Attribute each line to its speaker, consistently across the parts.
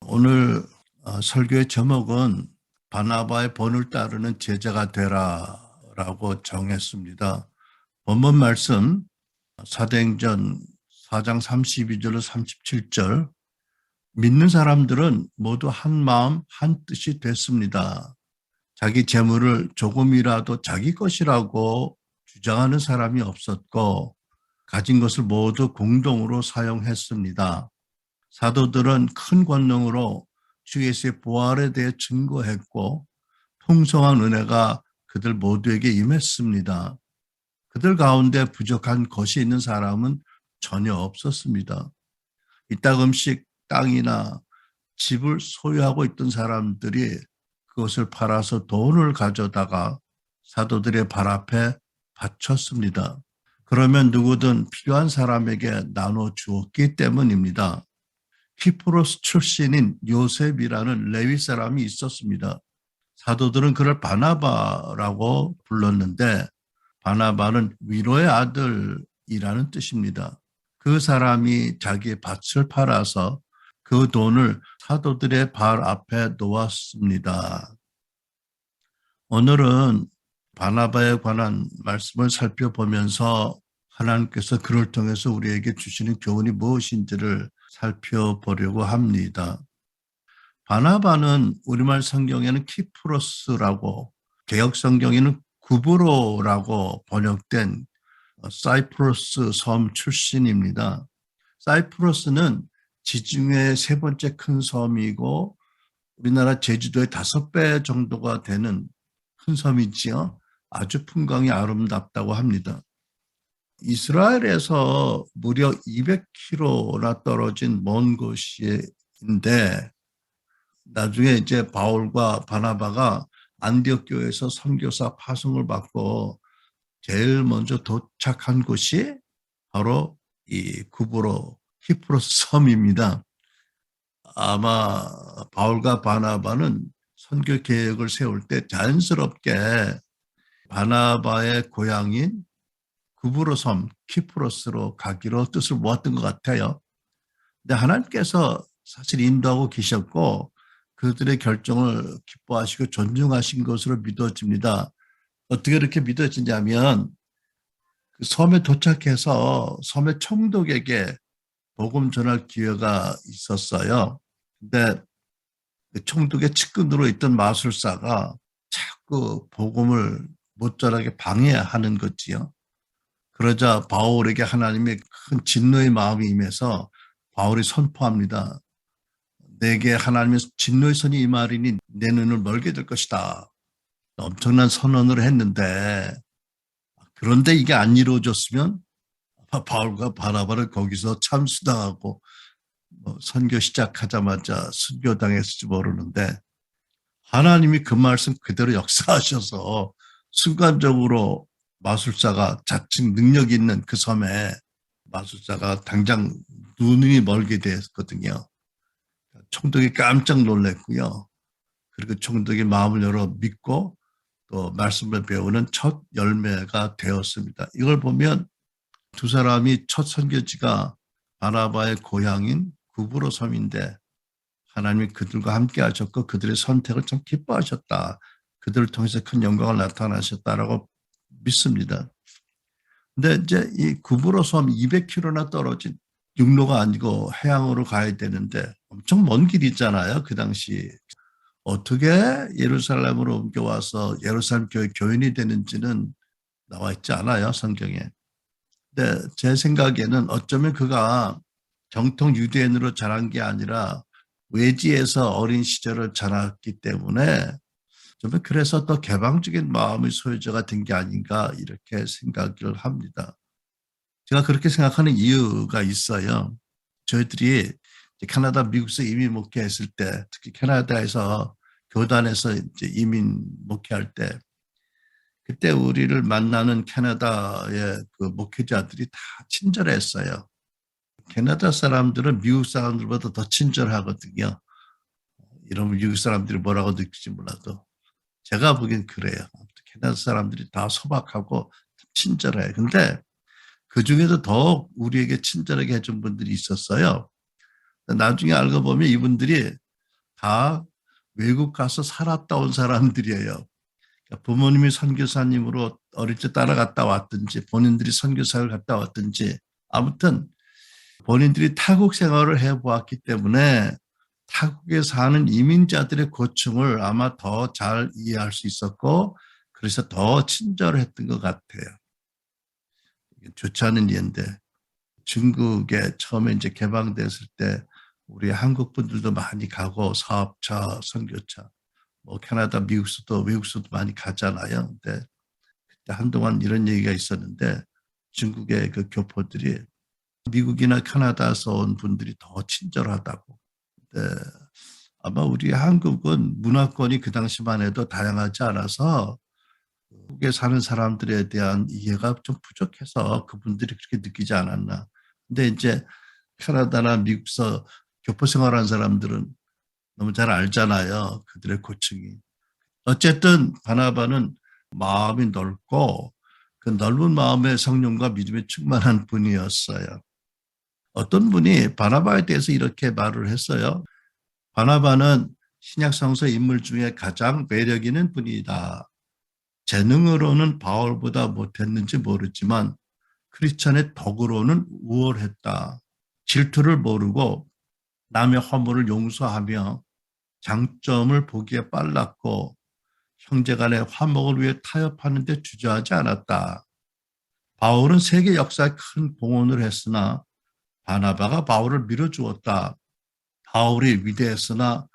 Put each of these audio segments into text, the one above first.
Speaker 1: 오늘 설교의 제목은 바나바의 본을 따르는 제자가 되라라고 정했습니다. 본문 말씀 사도행전 4장 32절로 37절. 믿는 사람들은 모두 한 마음 한 뜻이 됐습니다. 자기 재물을 조금이라도 자기 것이라고 주장하는 사람이 없었고 가진 것을 모두 공동으로 사용했습니다. 사도들은 큰 권능으로 주 예수의 부활에 대해 증거했고 풍성한 은혜가 그들 모두에게 임했습니다. 그들 가운데 부족한 것이 있는 사람은 전혀 없었습니다. 이따금씩 땅이나 집을 소유하고 있던 사람들이 그것을 팔아서 돈을 가져다가 사도들의 발 앞에 바쳤습니다. 그러면 누구든 필요한 사람에게 나눠 주었기 때문입니다. 키프로스 출신인 요셉이라는 레위 사람이 있었습니다. 사도들은 그를 바나바라고 불렀는데 바나바는 위로의 아들이라는 뜻입니다. 그 사람이 자기의 밭을 팔아서 그 돈을 사도들의 발 앞에 놓았습니다. 오늘은 바나바에 관한 말씀을 살펴보면서 하나님께서 그를 통해서 우리에게 주시는 교훈이 무엇인지를 살펴보려고 합니다. 바나바는 우리말 성경에는 키프로스라고, 개역 성경에는 구브로라고 번역된 사이프러스 섬 출신입니다. 사이프러스는 지중해의 세 번째 큰 섬이고 우리나라 제주도의 5배 정도가 되는 큰 섬이지요. 아주 풍광이 아름답다고 합니다. 이스라엘에서 무려 200km나 떨어진 먼 곳인데 나중에 이제 바울과 바나바가 안디옥 교회에서 선교사 파송을 받고 제일 먼저 도착한 곳이 바로 이 구브로 키프로스 섬입니다. 아마 바울과 바나바는 선교 계획을 세울 때 자연스럽게 바나바의 고향인 구브로 섬 키프로스로 가기로 뜻을 모았던 것 같아요. 근데 하나님께서 사실 인도하고 계셨고 그들의 결정을 기뻐하시고 존중하신 것으로 믿어집니다. 어떻게 이렇게 믿어지냐면 그 섬에 도착해서 섬의 총독에게 복음 전할 기회가 있었어요. 근데 그 총독의 측근으로 있던 마술사가 자꾸 복음을 못 전하게 방해하는 거지요. 그러자 바울에게 하나님의 큰 진노의 마음이 임해서 바울이 선포합니다. 내게 하나님의 진노의 선이 임하리니 내 눈을 멀게 될 것이다. 엄청난 선언을 했는데 그런데 이게 안 이루어졌으면 바울과 바나바를 거기서 참수당하고 선교 시작하자마자 순교당했을지 모르는데 하나님이 그 말씀 그대로 역사하셔서 순간적으로 마술사가 자칭 능력 있는 그 섬에 마술사가 당장 눈이 멀게 됐거든요. 총독이 깜짝 놀랐고요. 그리고 총독이 마음을 열어 믿고 또 말씀을 배우는 첫 열매가 되었습니다. 이걸 보면 두 사람이 첫 선교지가 바나바의 고향인 구브로 섬인데 하나님이 그들과 함께 하셨고 그들의 선택을 참 기뻐하셨다. 그들을 통해서 큰 영광을 나타나셨다라고 믿습니다. 근데 이제 이 구브로 섬 200km나 떨어진 육로가 아니고 해양으로 가야 되는데 엄청 먼 길이잖아요. 그 당시. 어떻게 예루살렘으로 옮겨와서 예루살렘 교회 교인이 되는지는 나와 있지 않아요. 성경에. 근데 제 생각에는 어쩌면 그가 정통 유대인으로 자란 게 아니라 외지에서 어린 시절을 자랐기 때문에 좀 그래서 더 개방적인 마음의 소유자가 된 게 아닌가 이렇게 생각을 합니다. 제가 그렇게 생각하는 이유가 있어요. 저희들이 캐나다, 미국에서 이민 목회했을 때, 특히 캐나다에서 교단에서 이제 이민 목회할 때, 그때 우리를 만나는 캐나다의 그 목회자들이 다 친절했어요. 캐나다 사람들은 미국 사람들보다 더 친절하거든요. 이러면 미국 사람들이 뭐라고 느낄지 몰라도 제가 보기엔 그래요. 캐나다 사람들이 다 소박하고 친절해요. 근데 그중에도 더욱 우리에게 친절하게 해준 분들이 있었어요. 나중에 알고 보면 이분들이 다 외국 가서 살았다 온 사람들이에요. 그러니까 부모님이 선교사님으로 어릴 때 따라갔다 왔든지 본인들이 선교사를 갔다 왔든지 아무튼 본인들이 타국 생활을 해보았기 때문에 타국에 사는 이민자들의 고충을 아마 더 잘 이해할 수 있었고 그래서 더 친절했던 것 같아요. 좋지 않은 예인데 중국에 처음에 이제 개방됐을 때 우리 한국 분들도 많이 가고 사업차, 선교차, 뭐 캐나다, 미국서도 외국서도 많이 가잖아요. 근데 그때 한동안 이런 얘기가 있었는데 중국의 그 교포들이 미국이나 캐나다에서 온 분들이 더 친절하다고. 네. 아마 우리 한국은 문화권이 그 당시만 해도 다양하지 않아서 한국에 사는 사람들에 대한 이해가 좀 부족해서 그분들이 그렇게 느끼지 않았나. 근데 이제 캐나다나 미국서 교포 생활한 사람들은 너무 잘 알잖아요. 그들의 고충이. 어쨌든 바나바는 마음이 넓고 그 넓은 마음의 성령과 믿음에 충만한 분이었어요. 어떤 분이 바나바에 대해서 이렇게 말을 했어요. 바나바는 신약성서 인물 중에 가장 매력 있는 분이다. 재능으로는 바울보다 못했는지 모르지만 크리스천의 덕으로는 우월했다. 질투를 모르고 남의 허물을 용서하며 장점을 보기에 빨랐고 형제간의 화목을 위해 타협하는 데 주저하지 않았다. 바울은 세계 역사에 큰 봉헌을 했으나 바나바가 바울을 밀어주었다. 바울이 위대했으나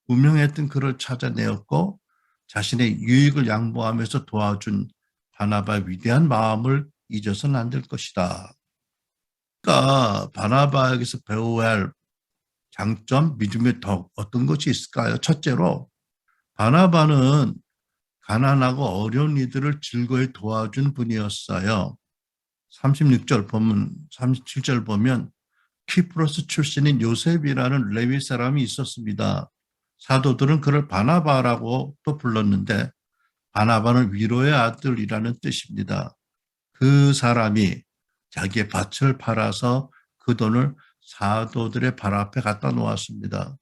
Speaker 1: 무명했던 그를 찾아내었고 자신의 유익을 양보하면서 도와준 바나바의 위대한 마음을 잊어서는 안 될 것이다. 그러니까 바나바에게서 배워야 할 장점, 믿음의 덕 어떤 것이 있을까요? 첫째로 바나바는 가난하고 어려운 이들을 즐거이 도와준 분이었어요. 36절 보면 37절 보면 키프로스 출신인 요셉이라는 레위 사람이 있었습니다. 사도들은 그를 바나바라고 또 불렀는데 바나바는 위로의 아들이라는 뜻입니다. 그 사람이 자기의 밭을 팔아서 그 돈을 사도들의 발 앞에 갖다 놓았습니다.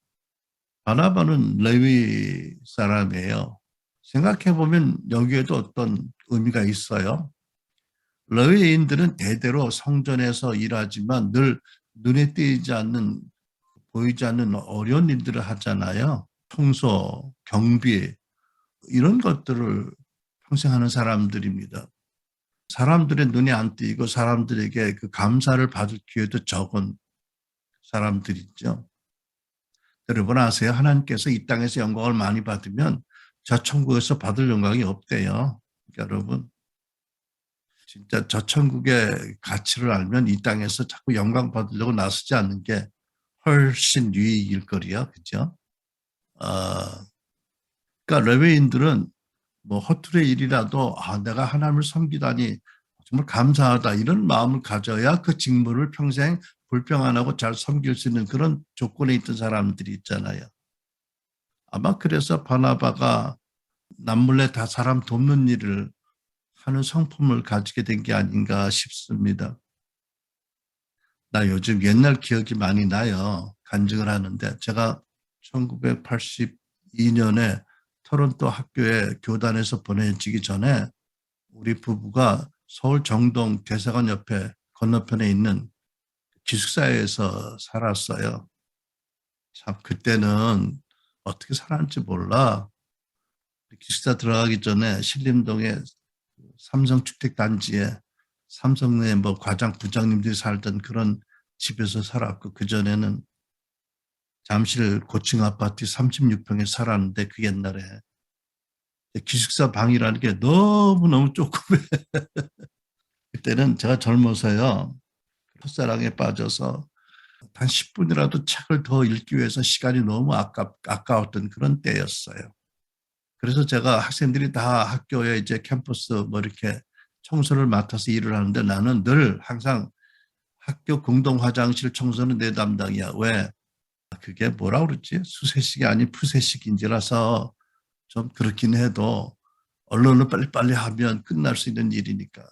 Speaker 1: 바나바는 레위 사람이에요. 생각해보면 여기에도 어떤 의미가 있어요. 레위인들은 대대로 성전에서 일하지만 늘 눈에 띄지 않는, 보이지 않는 어려운 일들을 하잖아요. 청소, 경비, 이런 것들을 평생 하는 사람들입니다. 사람들의 눈에 안 띄고 사람들에게 그 감사를 받을 기회도 적은 사람들이죠. 여러분 아세요? 하나님께서 이 땅에서 영광을 많이 받으면 저 천국에서 받을 영광이 없대요. 그러니까 여러분 진짜 저 천국의 가치를 알면 이 땅에서 자꾸 영광 받으려고 나서지 않는 게 훨씬 유익일 거리요. 그죠? 어, 그러니까 레위인들은 뭐 허투루의 일이라도 내가 하나님을 섬기다니 정말 감사하다 이런 마음을 가져야 그 직무를 평생 불평 안 하고 잘 섬길 수 있는 그런 조건에 있던 사람들이 있잖아요. 아마 그래서 바나바가 남몰래 다 사람 돕는 일을 하는 성품을 가지게 된 게 아닌가 싶습니다. 나 요즘 옛날 기억이 많이 나요. 간증을 하는데 제가 1982년에 토론토 학교에 교단에서 보내지기 전에 우리 부부가 서울 정동 대사관 옆에 건너편에 있는 기숙사에서 살았어요. 참 그때는 어떻게 살았는지 몰라. 기숙사 들어가기 전에 신림동에 삼성주택단지에 삼성의 뭐 과장 부장님들이 살던 그런 집에서 살았고 그전에는 잠실 고층 아파트 36평에 살았는데 그 옛날에 기숙사 방이라는 게 너무너무 조그매. 그때는 제가 젊어서요. 첫사랑에 빠져서 한 10분이라도 책을 더 읽기 위해서 시간이 너무 아까웠던 그런 때였어요. 그래서 제가 학생들이 다 학교에 이제 캠퍼스 뭐 이렇게 청소를 맡아서 일을 하는데 나는 늘 항상 학교 공동 화장실 청소는 내 담당이야. 왜? 그게 뭐라 그러지? 수세식이 아닌 푸세식인지라서 좀 그렇긴 해도 언론을 빨리빨리 하면 끝날 수 있는 일이니까.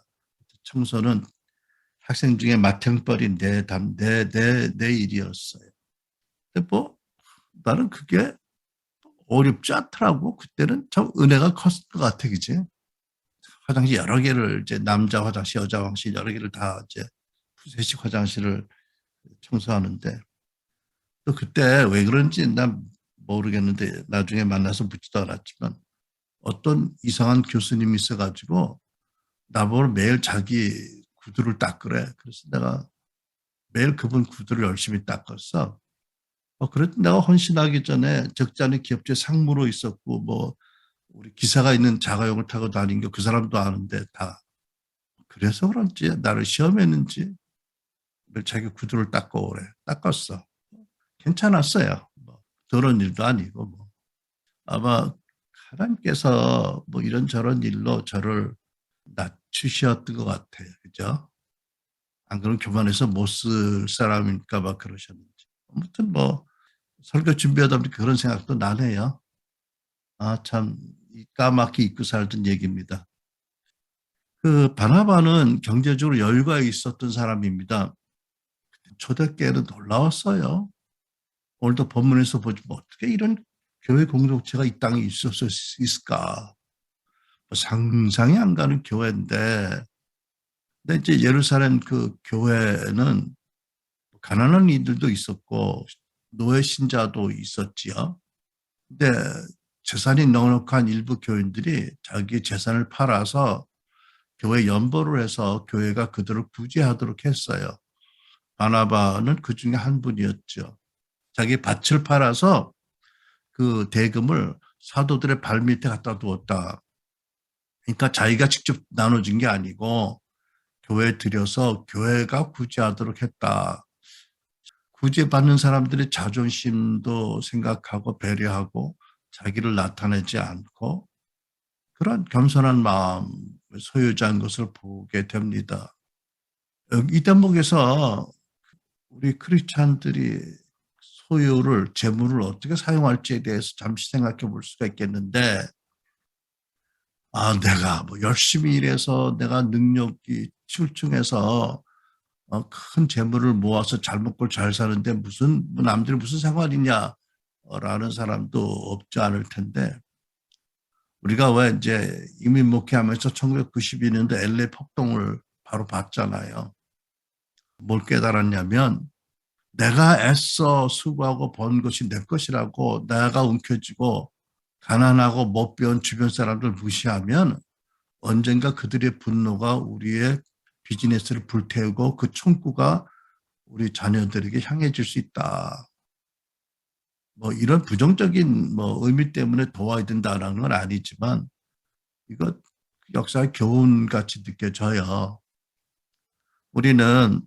Speaker 1: 청소는 학생 중에 맏형벌이 내 일이었어요. 근데 뭐 나는 그게 어렵지 않더라고. 그때는 참 은혜가 컸을 것 같아, 그지? 화장실 여러 개를 이제 남자 화장실, 여자 화장실 여러 개를 다 이제 푸세식 화장실을 청소하는데 또 그때 왜 그런지 난 모르겠는데 나중에 만나서 묻지도 않았지만 어떤 이상한 교수님이 있어가지고 나보고 매일 자기 구두를 닦으래. 그래서 내가 매일 그분 구두를 열심히 닦았어. 그랬더니 내가 헌신하기 전에 적잖이 기업체 상무로 있었고 뭐 우리 기사가 있는 자가용을 타고 다닌 게 그 사람도 아는데 다 그래서 그런지 나를 시험했는지 자기 구두를 닦고 오래 닦았어. 괜찮았어요. 뭐 그런 일도 아니고 뭐 아마 하나님께서 뭐 이런저런 일로 저를 낮추셨던 것 같아요. 그죠? 안 그러면 교만해서 못 쓸 사람일까 봐 그러셨는지. 아무튼 뭐 설교 준비하다 보니까 그런 생각도 나네요. 아, 참, 까맣게 잊고 살던 얘기입니다. 그 바나바는 경제적으로 여유가 있었던 사람입니다. 초대교회는 놀라웠어요. 오늘도 본문에서 보지 뭐 어떻게 이런 교회 공동체가 이 땅에 있을까? 뭐 상상이 안 가는 교회인데, 근데 이제 예루살렘 그 교회는 가난한 이들도 있었고 노예 신자도 있었지요. 근데 재산이 넉넉한 일부 교인들이 자기 재산을 팔아서 교회 연보를 해서 교회가 그들을 구제하도록 했어요. 바나바는 그 중에 한 분이었죠. 자기 밭을 팔아서 그 대금을 사도들의 발 밑에 갖다 두었다. 그러니까 자기가 직접 나눠준 게 아니고 교회에 들여서 교회가 구제하도록 했다. 구제받는 사람들의 자존심도 생각하고 배려하고 자기를 나타내지 않고 그런 겸손한 마음 소유자인 것을 보게 됩니다. 이 대목에서 우리 크리스찬들이 소유를 재물을 어떻게 사용할지에 대해서 잠시 생각해 볼 수가 있겠는데 내가 뭐 열심히 일해서 내가 능력이 출중해서 큰 재물을 모아서 잘 먹고 잘 사는데 무슨 뭐 남들이 무슨 상관이냐라는 사람도 없지 않을 텐데 우리가 왜 이제 이민 목회하면서 1992년도 LA 폭동을 바로 봤잖아요. 뭘 깨달았냐면 내가 애써 수고하고 번 것이 내 것이라고 내가 움켜쥐고 가난하고 못 배운 주변 사람들 무시하면 언젠가 그들의 분노가 우리의 비즈니스를 불태우고 그 총구가 우리 자녀들에게 향해질 수 있다. 뭐 이런 부정적인 뭐 의미 때문에 도와야 된다라는 건 아니지만 이거 역사의 교훈같이 느껴져요. 우리는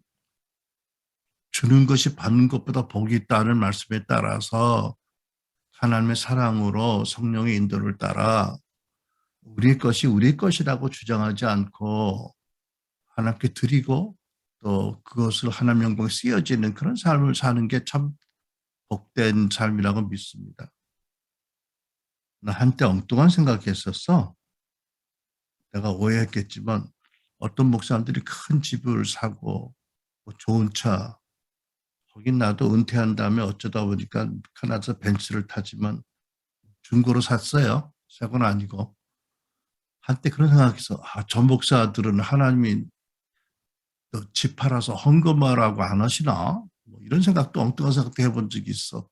Speaker 1: 주는 것이 받는 것보다 복이 있다는 말씀에 따라서 하나님의 사랑으로 성령의 인도를 따라 우리 것이 우리 것이라고 주장하지 않고 하나님께 드리고 또 그것을 하나님 영광에 쓰여지는 그런 삶을 사는 게 참 복된 삶이라고 믿습니다. 나 한때 엉뚱한 생각했었어. 내가 오해했겠지만 어떤 목사님들이 큰 집을 사고 뭐 좋은 차 거긴 나도 은퇴한 다음에 어쩌다 보니까 캐나다 벤츠를 타지만 중고로 샀어요. 새 건 아니고. 한때 그런 생각해서 저 목사들은 하나님이 집 팔아서 헌금하라고 안 하시나? 뭐 이런 생각도 엉뚱한 생각도 해본 적이 있어.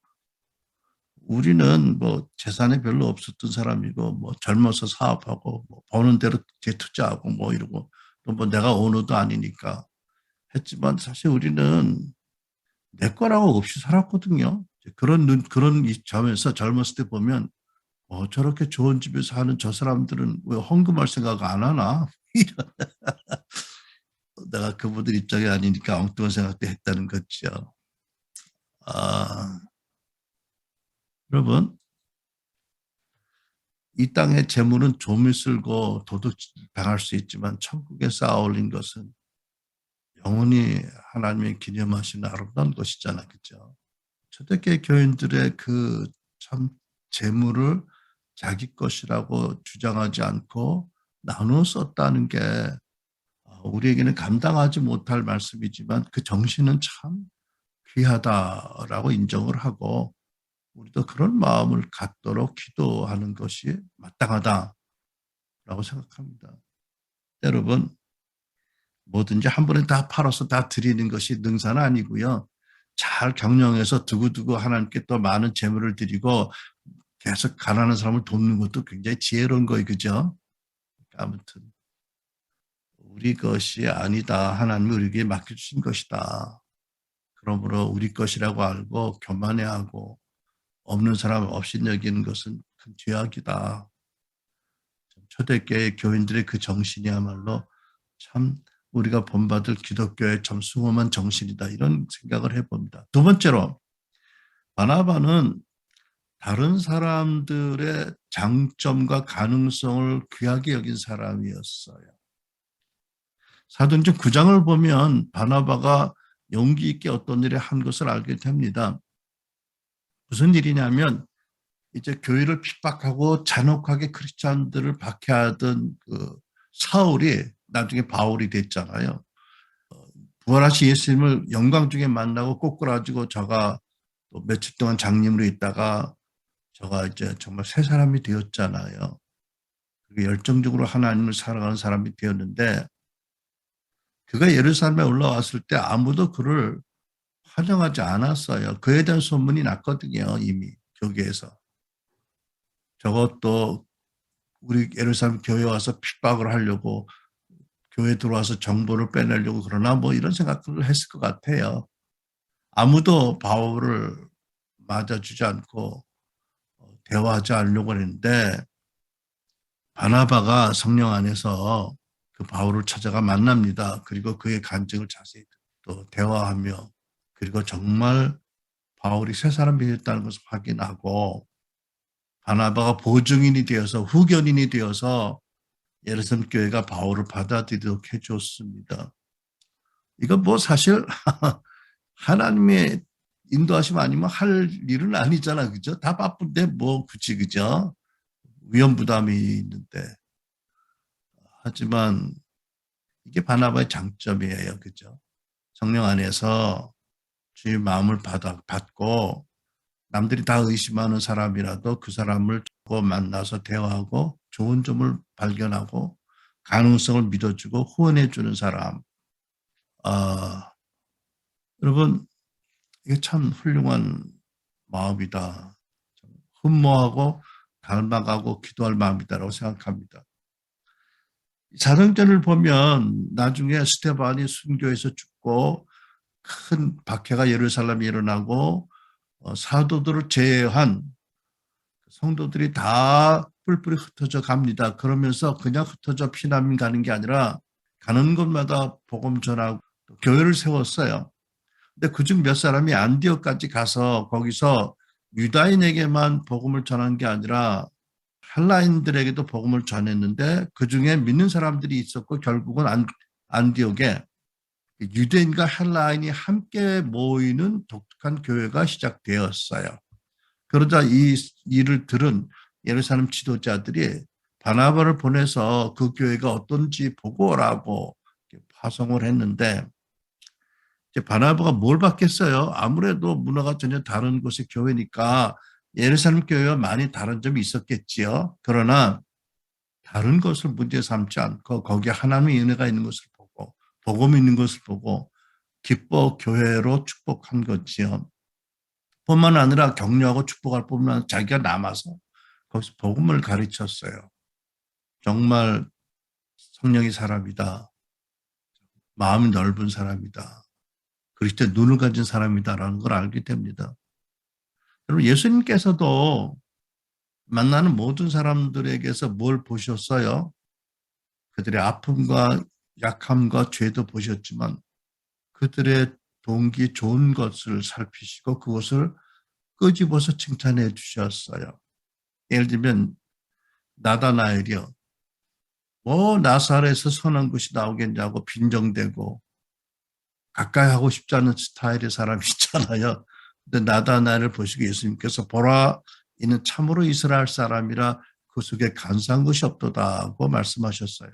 Speaker 1: 우리는 뭐 재산이 별로 없었던 사람이고 뭐 젊어서 사업하고 뭐 버는 대로 재투자하고 뭐 이러고 또 뭐 내가 오너도 아니니까 했지만 사실 우리는 내 거라고 없이 살았거든요. 그런 이 점에서 젊었을 때 보면 저렇게 좋은 집에서 사는 저 사람들은 왜 헌금할 생각 안 하나? 내가 그분들 입장이 아니니까 엉뚱한 생각도 했다는 거죠. 아, 여러분, 이 땅의 재물은 좀이 쓸고 도둑 당할 수 있지만 천국에 쌓아 올린 것은 영원히 하나님의 기념하시는 아름다운 것이잖아, 그죠? 초대교회 교인들의 그 참 재물을 자기 것이라고 주장하지 않고 나누어 썼다는 게 우리에게는 감당하지 못할 말씀이지만 그 정신은 참 귀하다라고 인정을 하고 우리도 그런 마음을 갖도록 기도하는 것이 마땅하다라고 생각합니다. 여러분, 뭐든지 한 번에 다 팔아서 다 드리는 것이 능사는 아니고요. 잘 경영해서 두고두고 하나님께 또 많은 재물을 드리고 계속 가난한 사람을 돕는 것도 굉장히 지혜로운 거예요. 그죠? 아무튼 우리 것이 아니다. 하나님이 우리에게 맡겨주신 것이다. 그러므로 우리 것이라고 알고 교만해하고 없는 사람 없이 여기는 것은 큰 죄악이다. 초대교회 교인들의 그 정신이야말로 참 우리가 본받을 기독교의 참 숭엄한 정신이다. 이런 생각을 해봅니다. 두 번째로 바나바는 다른 사람들의 장점과 가능성을 귀하게 여긴 사람이었어요. 사도행전 9장을 보면 바나바가 용기 있게 어떤 일을 한 것을 알게 됩니다. 무슨 일이냐면 이제 교회를 핍박하고 잔혹하게 크리스찬들을 박해하던 그 사울이 나중에 바울이 됐잖아요. 부활하신 예수님을 영광 중에 만나고 꼬꾸라지고 저가 또 며칠 동안 장님으로 있다가 저가 이제 정말 새 사람이 되었잖아요. 그게 열정적으로 하나님을 사랑하는 사람이 되었는데 그가 예루살렘에 올라왔을 때 아무도 그를 환영하지 않았어요. 그에 대한 소문이 났거든요. 이미 교계에서. 저것도 우리 예루살렘 교회 와서 핍박을 하려고 교회 들어와서 정보를 빼내려고 그러나 뭐 이런 생각을 했을 것 같아요. 아무도 바울을 맞아주지 않고 대화하지 않으려고 했는데 바나바가 성령 안에서 그 바울을 찾아가 만납니다. 그리고 그의 간증을 자세히 또 대화하며 그리고 정말 바울이 새 사람이 됐다는 것을 확인하고 바나바가 보증인이 되어서 후견인이 되어서 예루살렘 교회가 바울을 받아들이도록 해줬습니다. 이건 뭐 사실 하나님의 인도하심 아니면 할 일은 아니잖아. 그죠? 다 바쁜데 뭐 굳이 그죠? 위험 부담이 있는데. 하지만 이게 바나바의 장점이에요. 그죠? 성령 안에서 주의 마음을 받고 남들이 다 의심하는 사람이라도 그 사람을 만나서 대화하고 좋은 점을 발견하고 가능성을 믿어주고 후원해주는 사람. 여러분 이게 참 훌륭한 마음이다. 흠모하고 닮아가고 기도할 마음이다라고 생각합니다. 사도행전을 보면 나중에 스데반이 순교해서 죽고 큰 박해가 예루살렘에 일어나고 사도들을 제외한 성도들이 다 뿔뿔이 흩어져 갑니다. 그러면서 그냥 흩어져 피난민 가는 게 아니라 가는 곳마다 복음 전하고 교회를 세웠어요. 근데 그중 몇 사람이 안디옥까지 가서 거기서 유다인에게만 복음을 전한 게 아니라 헬라인들에게도 복음을 전했는데 그중에 믿는 사람들이 있었고 결국은 안디옥에 유대인과 헬라인이 함께 모이는 독특한 교회가 시작되었어요. 그러자 이 일을 들은 예루살렘 지도자들이 바나바를 보내서 그 교회가 어떤지 보고 오라고 파송을 했는데 이제 바나바가 뭘 받겠어요? 아무래도 문화가 전혀 다른 곳의 교회니까 예루살렘 교회와 많이 다른 점이 있었겠지요. 그러나 다른 것을 문제 삼지 않고 거기에 하나님의 은혜가 있는 것을 보고 복음이 있는 것을 보고 기뻐 교회로 축복한 거지요. 뿐만 아니라 격려하고 축복할 뿐만 아니라 자기가 남아서 거기서 복음을 가르쳤어요. 정말 성령의 사람이다. 마음이 넓은 사람이다. 그리스도의 눈을 가진 사람이다라는 걸 알게 됩니다. 여러분 예수님께서도 만나는 모든 사람들에게서 뭘 보셨어요? 그들의 아픔과 약함과 죄도 보셨지만 그들의 동기 좋은 것을 살피시고 그것을 끄집어서 칭찬해 주셨어요. 예를 들면 나다나엘이요. 뭐 나사렛에서 선한 것이 나오겠냐고 빈정대고 가까이 하고 싶지 않은 스타일의 사람이 있잖아요. 근데 나다나엘을 보시고 예수님께서 보라 이는 참으로 이스라엘 사람이라 그 속에 간사한 것이 없도다고 말씀하셨어요.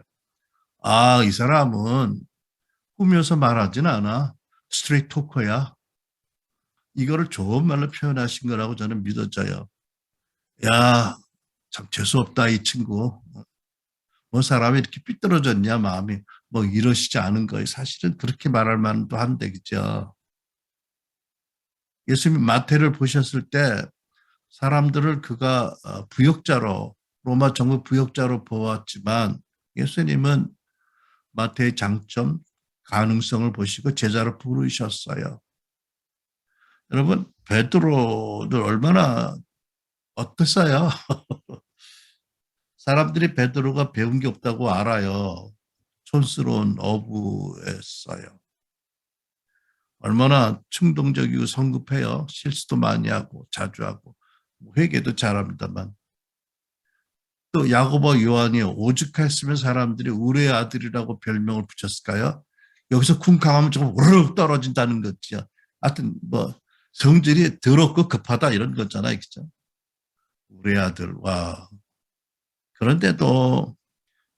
Speaker 1: 아, 이 사람은 꾸며서 말하진 않아. 스트레이트 토커야. 이거를 좋은 말로 표현하신 거라고 저는 믿어져요. 야, 참 재수없다, 이 친구. 뭐 사람이 이렇게 삐뚤어졌냐, 마음이. 뭐 이러시지 않은 거예요. 사실은 그렇게 말할 만도 한데, 그죠? 예수님 마태를 보셨을 때 사람들을 그가 부역자로, 로마 정부 부역자로 보았지만 예수님은 마태의 장점, 가능성을 보시고 제자로 부르셨어요. 여러분, 베드로를 얼마나 어땠어요? 사람들이 베드로가 배운 게 없다고 알아요. 촌스러운 어부였어요. 얼마나 충동적이고 성급해요. 실수도 많이 하고 자주 하고 회개도 잘합니다만. 또 야고보 요한이 오죽했으면 사람들이 우레의 아들이라고 별명을 붙였을까요? 여기서 쿵쾅하면 조금 우르륵 떨어진다는 거죠. 하여튼 뭐 성질이 더럽고 급하다 이런 거잖아요. 그죠? 우레의 아들. 와. 그런데도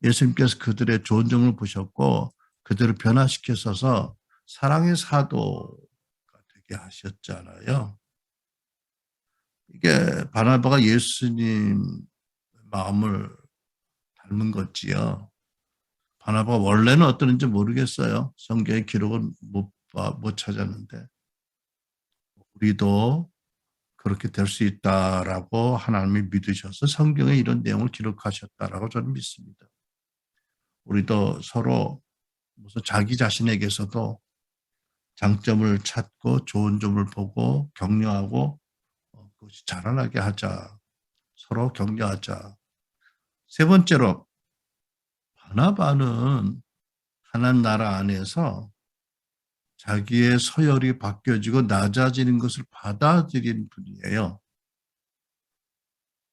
Speaker 1: 예수님께서 그들의 좋은 점을 보셨고 그들을 변화시켜서 사랑의 사도가 되게 하셨잖아요. 이게 바나바가 예수님 마음을 닮은 거지요. 바나바가 원래는 어떠는지 모르겠어요. 성경의 기록은 못 찾았는데 우리도 그렇게 될 수 있다라고 하나님이 믿으셔서 성경에 이런 내용을 기록하셨다라고 저는 믿습니다. 우리도 서로 무슨 자기 자신에게서도 장점을 찾고 좋은 점을 보고 격려하고 그것이 자라나게 하자. 서로 격려하자. 세 번째로 바나바는 하나님 나라 안에서 자기의 서열이 바뀌어지고 낮아지는 것을 받아들인 분이에요.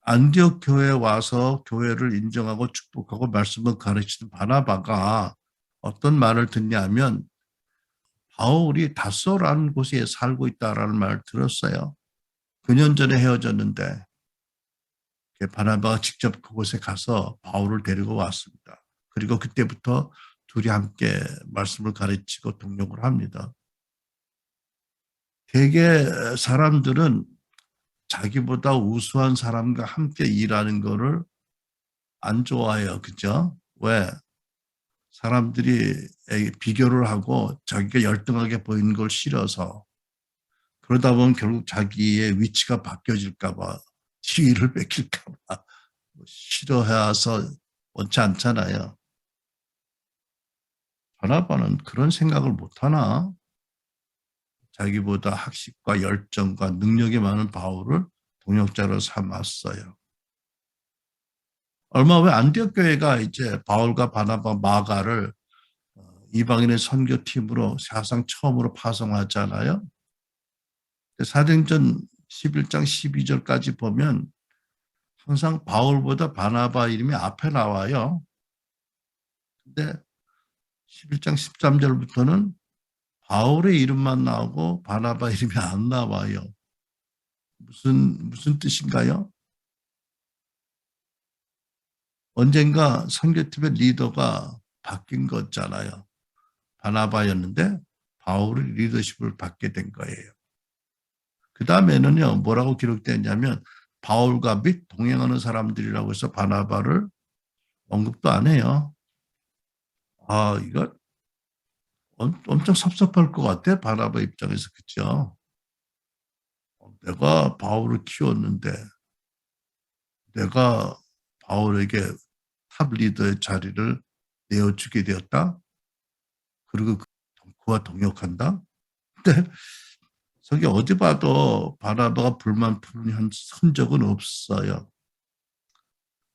Speaker 1: 안디옥 교회에 와서 교회를 인정하고 축복하고 말씀을 가르치는 바나바가 어떤 말을 듣냐면 바울이 다소라는 곳에 살고 있다라는 말을 들었어요. 9년 전에 헤어졌는데 바나바가 직접 그곳에 가서 바울을 데리고 왔습니다. 그리고 그때부터 둘이 함께 말씀을 가르치고 동역을 합니다. 대개 사람들은 자기보다 우수한 사람과 함께 일하는 거를 안 좋아해요. 그죠? 왜? 사람들이 비교를 하고 자기가 열등하게 보이는 걸 싫어서 그러다 보면 결국 자기의 위치가 바뀌어질까 봐 지위를 뺏길까 봐 싫어해서 원치 않잖아요. 바나바는 그런 생각을 못하나? 자기보다 학식과 열정과 능력이 많은 바울을 동역자로 삼았어요. 얼마 후에 안디옥 교회가 이제 바울과 바나바 마가를 이방인의 선교팀으로 사상 처음으로 파송하잖아요. 사도행전 11장 12절까지 보면 항상 바울보다 바나바 이름이 앞에 나와요. 근데 11장 13절부터는 바울의 이름만 나오고 바나바 이름이 안 나와요. 무슨 뜻인가요? 언젠가 선교팀의 리더가 바뀐 거잖아요. 바나바였는데 바울이 리더십을 받게 된 거예요. 그 다음에는요, 뭐라고 기록되었냐면 바울과 및 동행하는 사람들이라고 해서 바나바를 언급도 안 해요. 아, 이거 엄청 섭섭할 것 같아, 바나바 입장에서. 그죠? 내가 바울을 키웠는데 내가 바울에게 탑 리더의 자리를 내어주게 되었다. 그리고 그와 동역한다. 근데 저기 어디 봐도 바나바가 불만 푸는 흔적은 없어요.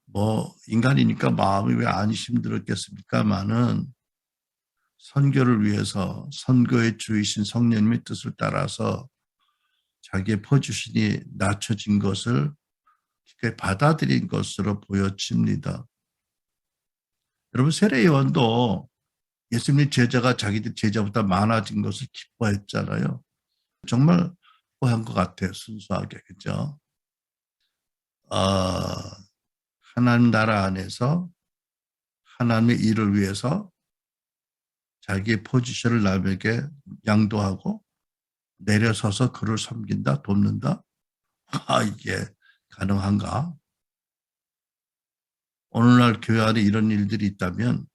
Speaker 1: 뭐 인간이니까 마음이 왜 안 힘들었겠습니까마는 선교를 위해서 선교의 주이신 성령님의 뜻을 따라서 자기의 퍼주신이 낮춰진 것을 받아들인 것으로 보여집니다. 여러분 세례 요한도 예수님 제자가 자기들 제자보다 많아진 것을 기뻐했잖아요. 정말 기뻐한 것 같아요. 순수하게. 그죠? 하나님 나라 안에서 하나님의 일을 위해서 자기의 포지션을 남에게 양도하고 내려서서 그를 섬긴다, 돕는다? 이게 가능한가? 오늘날 교회 안에 이런 일들이 있다면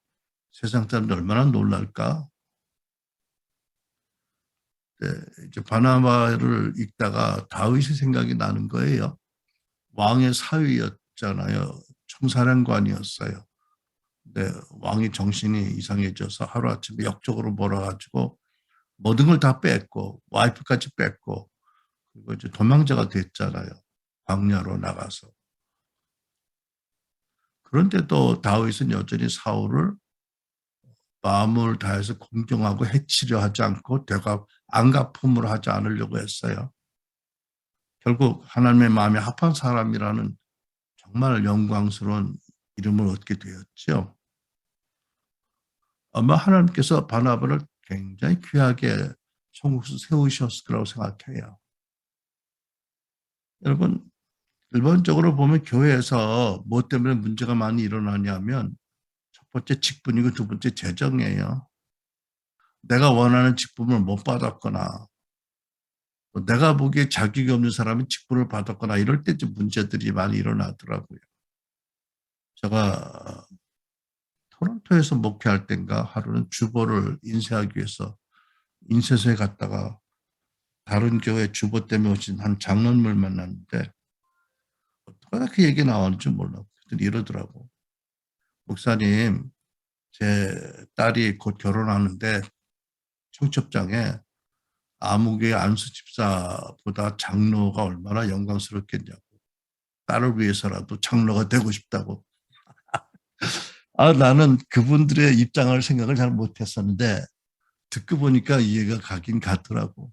Speaker 1: 세상 사람들 얼마나 놀랄까? 네, 이제 바나바를 읽다가 다윗이 생각이 나는 거예요. 왕의 사위였잖아요. 총사령관이었어요. 근데 왕이 정신이 이상해져서 하루아침에 역적으로 몰아가지고 모든 걸 다 뺐고 와이프까지 뺐고 그리고 이제 도망자가 됐잖아요. 광야로 나가서. 그런데도 다윗은 여전히 사울을 마음을 다해서 공경하고 해치려 하지 않고 되가 안갚음으로 하지 않으려고 했어요. 결국 하나님의 마음에 합한 사람이라는 정말 영광스러운 이름을 얻게 되었죠. 아마 하나님께서 바나바를 굉장히 귀하게 천국에서 세우셨을 거라고 생각해요. 여러분, 일반적으로 보면 교회에서 뭐 때문에 문제가 많이 일어나냐면 첫 번째 직분이고 두 번째 재정이에요. 내가 원하는 직분을 못 받았거나 내가 보기에 자격이 없는 사람이 직분을 받았거나 이럴 때 좀 문제들이 많이 일어나더라고요. 제가 토론토에서 목회할 때인가 하루는 주보를 인쇄하기 위해서 인쇄소에 갔다가 다른 교회 주보 때문에 오신 한 장로님을 만났는데 어떻게 그 얘기 나오는지 몰라. 그들이 이러더라고. 목사님, 제 딸이 곧 결혼하는데 청첩장에 아무개 안수 집사보다 장로가 얼마나 영광스럽겠냐고. 딸을 위해서라도 장로가 되고 싶다고. 나는 그분들의 입장을 생각을 잘 못했었는데 듣고 보니까 이해가 가긴 가더라고.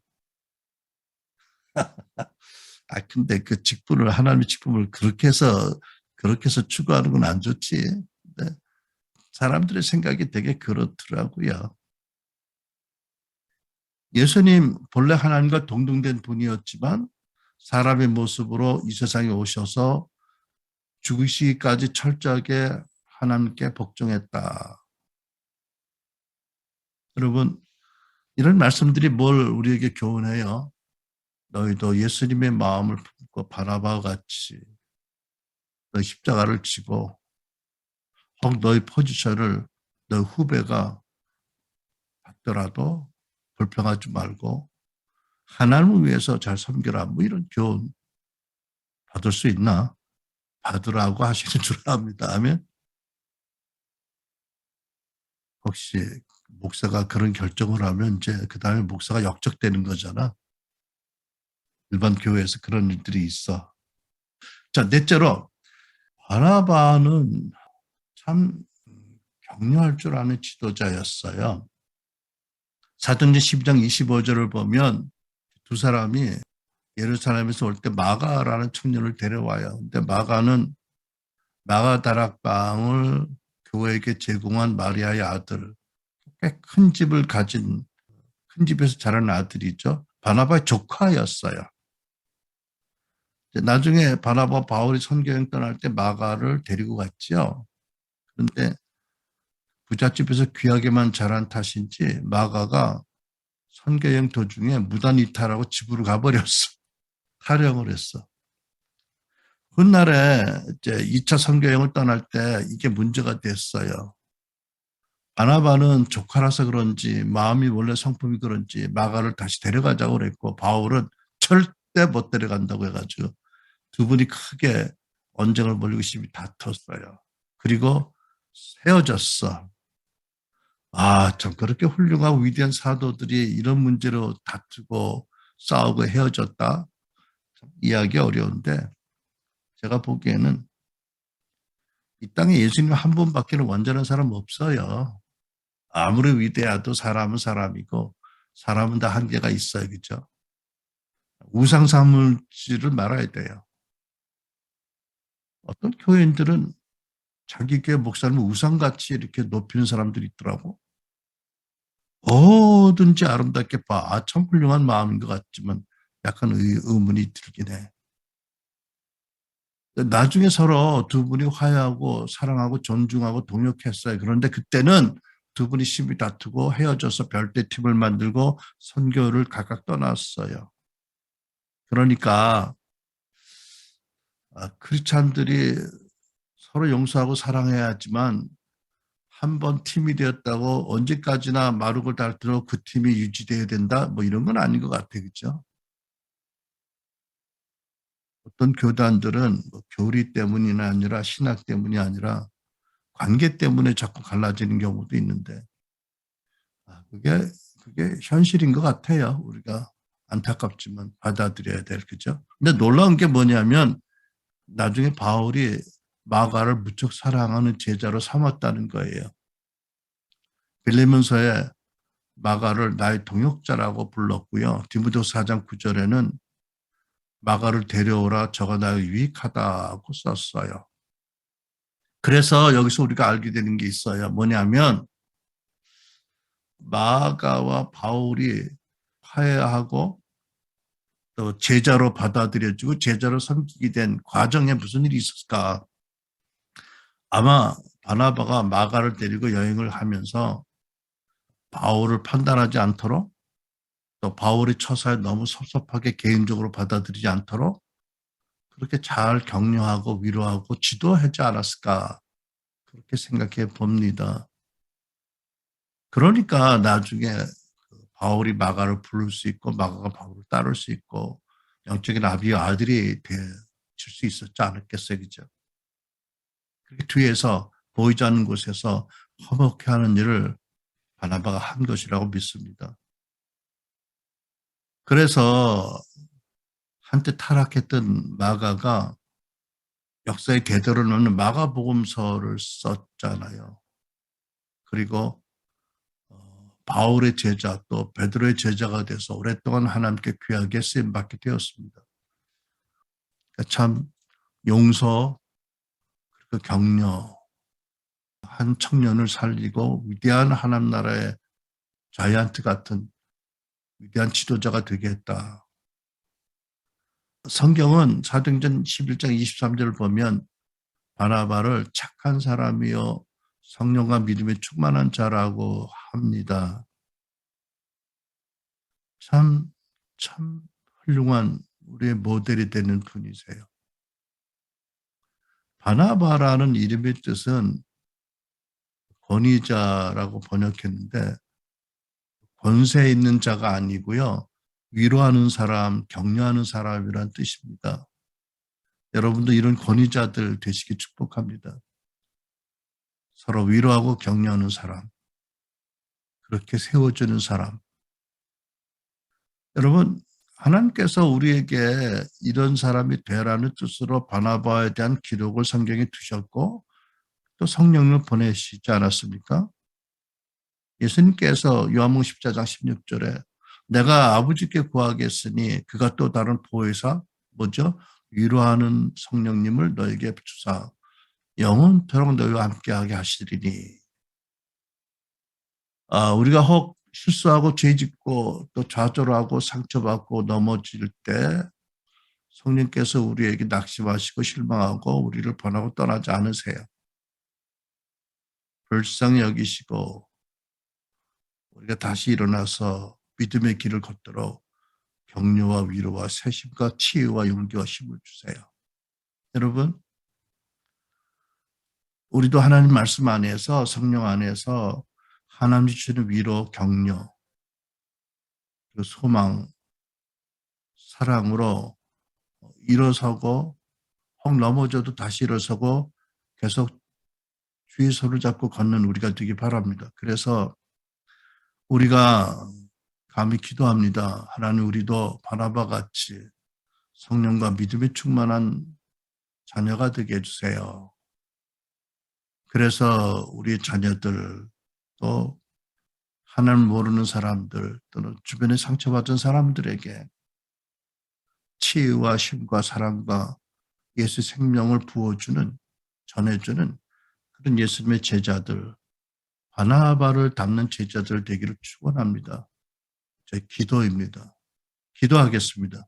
Speaker 1: 근데 그 직분을 하나님의 직분을 그렇게 해서 추구하는 건 안 좋지. 네. 사람들의 생각이 되게 그렇더라고요. 예수님 본래 하나님과 동등된 분이었지만 사람의 모습으로 이 세상에 오셔서 죽으시기까지 철저하게 하나님께 복종했다. 여러분, 이런 말씀들이 뭘 우리에게 교훈해요? 너희도 예수님의 마음을 품고 바나바와 같이 너 십자가를 지고 혹 너희 포지션을 너 후배가 받더라도 불평하지 말고 하나님을 위해서 잘 섬겨라. 뭐 이런 교훈 받을 수 있나? 받으라고 하시는 줄 압니다. 아멘. 혹시 목사가 그런 결정을 하면 이제 그 다음에 목사가 역적되는 거잖아. 일반 교회에서 그런 일들이 있어. 자, 넷째로 바나바는 참 격려할 줄 아는 지도자였어요. 사도행전 12장 25절을 보면 두 사람이 예루살렘에서 올 때 마가라는 청년을 데려와요. 근데 마가는 마가 다락방을 교회에게 제공한 마리아의 아들, 꽤 큰 집을 가진 큰 집에서 자란 아들이죠. 바나바의 조카였어요. 나중에 바나바 바울이 선교여행 떠날 때 마가를 데리고 갔죠. 그런데 부잣집에서 귀하게만 자란 탓인지 마가가 선교여행 도중에 무단 이탈하고 집으로 가버렸어. 탈영을 했어. 훗날에 이제 2차 선교여행을 떠날 때 이게 문제가 됐어요. 바나바는 조카라서 그런지 마음이 원래 성품이 그런지 마가를 다시 데려가자고 그랬고 바울은 절대 못 데려간다고 해가지고 두 분이 크게 언쟁을 벌이고 심히 다퉜어요. 그리고 헤어졌어. 참 그렇게 훌륭하고 위대한 사도들이 이런 문제로 다투고 싸우고 헤어졌다. 참 이해하기 어려운데 제가 보기에는 이 땅에 예수님 한 분밖에 완전한 사람 없어요. 아무리 위대해도 사람은 사람이고 사람은 다 한계가 있어요. 그렇죠? 우상 삼을지를 말아야 돼요. 어떤 교인들은 자기 교회 목사님을 우상같이 이렇게 높이는 사람들이 있더라고. 뭐든지 아름답게 봐. 참 훌륭한 마음인 것 같지만 약간 의문이 들긴 해. 나중에 서로 두 분이 화해하고 사랑하고 존중하고 동역했어요. 그런데 그때는 두 분이 심히 다투고 헤어져서 별대 팀을 만들고 선교를 각각 떠났어요. 그러니까 크리스찬들이 서로 용서하고 사랑해야 하지만 한 번 팀이 되었다고 언제까지나 마루를 닳도록 그 팀이 유지돼야 된다? 뭐 이런 건 아닌 것 같아요. 그죠? 어떤 교단들은 뭐 교리 때문이 아니라 신학 때문이 아니라 관계 때문에 자꾸 갈라지는 경우도 있는데 그게 현실인 것 같아요. 우리가 안타깝지만 받아들여야 될 그죠? 근데 놀라운 게 뭐냐면 나중에 바울이 마가를 무척 사랑하는 제자로 삼았다는 거예요. 빌레몬서에 마가를 나의 동역자라고 불렀고요. 디모데후서 4장 9절에는 마가를 데려오라 저가 나의 유익하다고 썼어요. 그래서 여기서 우리가 알게 되는 게 있어요. 뭐냐면 마가와 바울이 화해하고 또 제자로 받아들여지고 제자로 섬기게 된 과정에 무슨 일이 있었을까? 아마 바나바가 마가를 데리고 여행을 하면서 바울을 판단하지 않도록 또 바울의 처사에 너무 섭섭하게 개인적으로 받아들이지 않도록 그렇게 잘 격려하고 위로하고 지도하지 않았을까 그렇게 생각해 봅니다. 그러니까 나중에 바울이 마가를 부를 수 있고 마가가 바울을 따를 수 있고 영적인 아비와 아들이 되질 수 있었지 않았겠어요. 그죠? 그렇게 뒤에서 보이지 않는 곳에서 화목해 하는 일을 바나바가 한 것이라고 믿습니다. 그래서 한때 타락했던 마가가 역사의 궤도를 놓는 마가복음서를 썼잖아요. 그리고 바울의 제자 또 베드로의 제자가 돼서 오랫동안 하나님께 귀하게 쓰임받게 되었습니다. 그러니까 참 용서, 그리고 격려, 한 청년을 살리고 위대한 하나님 나라의 자이언트 같은 위대한 지도자가 되게 했다. 성경은 사도행전 11장 23절을 보면 바나바를 착한 사람이요 성령과 믿음에 충만한 자라고 합니다. 참 훌륭한 우리의 모델이 되는 분이세요. 바나바라는 이름의 뜻은 권위자라고 번역했는데 권세 있는 자가 아니고요. 위로하는 사람, 격려하는 사람이란 뜻입니다. 여러분도 이런 권위자들 되시기 축복합니다. 서로 위로하고 격려하는 사람, 그렇게 세워주는 사람. 여러분, 하나님께서 우리에게 이런 사람이 되라는 뜻으로 바나바에 대한 기록을 성경에 두셨고 또 성령을 보내시지 않았습니까? 예수님께서 요한복음 14장 16절에 내가 아버지께 구하겠으니 그가 또 다른 보혜사 뭐죠? 위로하는 성령님을 너에게 주사 영원토록 너희와 함께하게 하시리니 우리가 혹 실수하고 죄짓고 또 좌절하고 상처받고 넘어질 때 성령께서 우리에게 낙심하시고 실망하고 우리를 번하고 떠나지 않으세요. 불쌍히 여기시고 우리가 다시 일어나서 믿음의 길을 걷도록 격려와 위로와 세심과 치유와 용기와 힘을 주세요. 여러분, 우리도 하나님 말씀 안에서 성령 안에서 하나님 주시는 위로, 격려, 그리고 소망, 사랑으로 일어서고 혹 넘어져도 다시 일어서고 계속 주의 손을 잡고 걷는 우리가 되기 바랍니다. 그래서 우리가 감히 기도합니다. 하나님 우리도 바나바 같이 성령과 믿음에 충만한 자녀가 되게 해주세요. 그래서 우리 자녀들 또 하나님 모르는 사람들 또는 주변에 상처받은 사람들에게 치유와 힘과 사랑과 예수 생명을 부어주는 전해주는 그런 예수님의 제자들 바나바를 닮는 제자들 되기를 축원합니다. 제 기도입니다. 기도하겠습니다.